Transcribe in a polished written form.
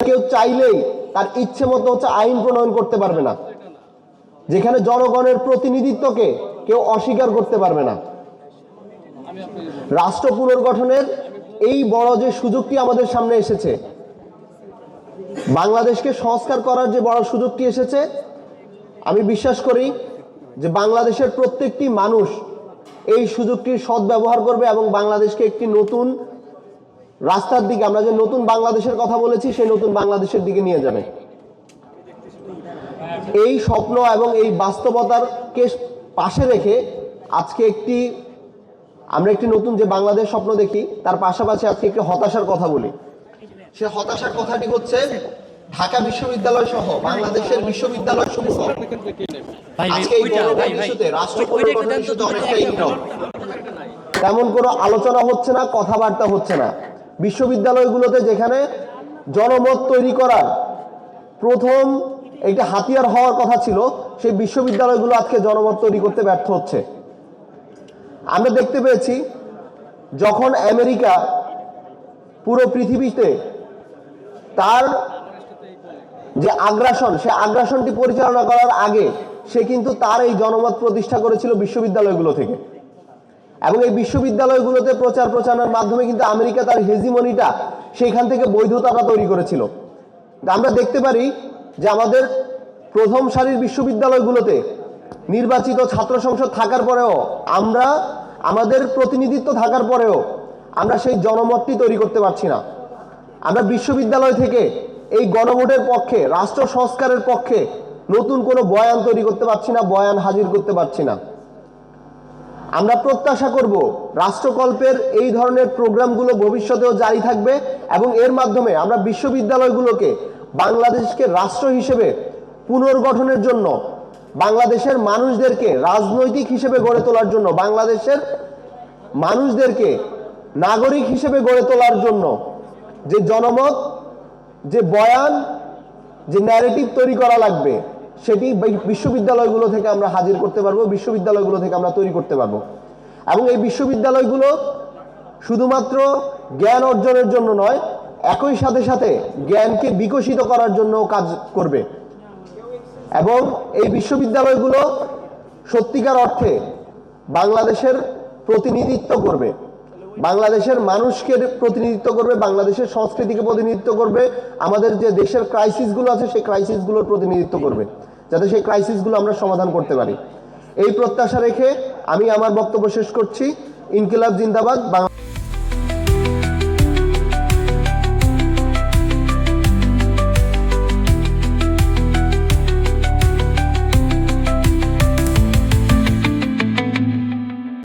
কেউ চাইলেই তার ইচ্ছে মতো আইন প্রণয়ন করতে পারবে না, যেখানে জনগণের প্রতিনিধিত্বকে কেউ অস্বীকার করতে পারবে না। রাষ্ট্র পুনর্গঠনের এই বড় যে সুযোগটি আমাদের সামনে এসেছে, বাংলাদেশকে সংস্কার করার যে বড় সুযোগটি এসেছে, আমি বিশ্বাস করি যে বাংলাদেশের প্রত্যেকটি মানুষ এই সুযোগটির সদ্ব্যবহার করবে এবং বাংলাদেশকে একটি নতুন রাস্তার দিকে, আমরা যে নতুন বাংলাদেশের কথা বলেছি, সেই নতুন বাংলাদেশের দিকে নিয়ে যাবে। এই স্বপ্ন এবং এই বাস্তবতারকে পাশে রেখে আজকে আমরা একটি নতুন যে বাংলাদেশ স্বপ্ন দেখি, তার পাশাপাশি আজকে একটি হতাশার কথা বলি। সে হতাশার কথাটি হচ্ছে ঢাকা বিশ্ববিদ্যালয় সহ বাংলাদেশের বিশ্ববিদ্যালয় সমূহ আজকে এই ইস্যুতে, রাষ্ট্র পরিবর্তনের ইস্যুতে অনেকটাই নীরব। তেমন কোনো আলোচনা হচ্ছে না, কথাবার্তা হচ্ছে না। বিশ্ববিদ্যালয়গুলোতে যেখানে জনমত তৈরি করার প্রথম একটি হাতিয়ার হওয়ার কথা ছিল, সেই বিশ্ববিদ্যালয়গুলো আজকে জনমত তৈরি করতে ব্যর্থ হচ্ছে। আমরা দেখতে পেয়েছি যখন আমেরিকা পুরো পৃথিবীতে তার যে আগ্রাসন, সে আগ্রাসনটি পরিচালনা করার আগে সে কিন্তু তার এই জনমত প্রতিষ্ঠা করেছিল বিশ্ববিদ্যালয়গুলো থেকে, এবং এই বিশ্ববিদ্যালয়গুলোতে প্রচার প্রচারণার মাধ্যমে কিন্তু আমেরিকা তার হেজিমনিটা সেখান থেকে বৈধতাটা তৈরি করেছিল। আমরা দেখতে পারি যে আমাদের প্রথম সারির বিশ্ববিদ্যালয়গুলোতে নির্বাচিত ছাত্র সংসদ থাকার পরেও, আমরা আমাদের প্রতিনিধিত্ব থাকার পরেও আমরা সেই জনমতটি তৈরি করতে পারছি না। আমরা বিশ্ববিদ্যালয় থেকে এই গণভোটের পক্ষে, রাষ্ট্র সংস্কারের পক্ষে নতুন কোনো বয়ান তৈরি করতে পারছি না, বয়ান হাজির করতে পারছি না। আমরা প্রত্যাশা করব রাষ্ট্রকল্পের এই ধরনের প্রোগ্রামগুলো ভবিষ্যতেও জারি থাকবে এবং এর মাধ্যমে আমরা বিশ্ববিদ্যালয়গুলোকে বাংলাদেশকে রাষ্ট্র হিসেবে পুনর্গঠনের জন্য, বাংলাদেশের মানুষদেরকে রাজনৈতিক হিসেবে গড়ে তোলার জন্য, বাংলাদেশের মানুষদেরকে নাগরিক হিসেবে গড়ে তোলার জন্য যে জনমত, যে বয়ান, যে ন্যারেটিভ তৈরি করা লাগবে, সেটি বিশ্ববিদ্যালয়গুলো থেকে আমরা হাজির করতে পারবো, বিশ্ববিদ্যালয়গুলো থেকে আমরা তৈরি করতে পারবো। এবং এই বিশ্ববিদ্যালয়গুলো শুধুমাত্র জ্ঞান অর্জনের জন্য নয়, একই সাথে সাথে জ্ঞানকে বিকশিত করার জন্য কাজ করবে। এবং এই বিশ্ববিদ্যালয়গুলো সত্যিকার অর্থে বাংলাদেশের প্রতিনিধিত্ব করবে, বাংলাদেশের মানুষকে প্রতিনিধিত্ব করবে, বাংলাদেশের সংস্কৃতিকে প্রতিনিধিত্ব করবে, আমাদের যে দেশের ক্রাইসিসগুলো আছে সেই ক্রাইসিসগুলোর প্রতিনিধিত্ব করবে, যাতে সেই ক্রাইসিসগুলো আমরা সমাধান করতে পারি। এই প্রত্যাশা রেখে আমি আমার বক্তব্য শেষ করছি। ইনকিলাব জিন্দাবাদ।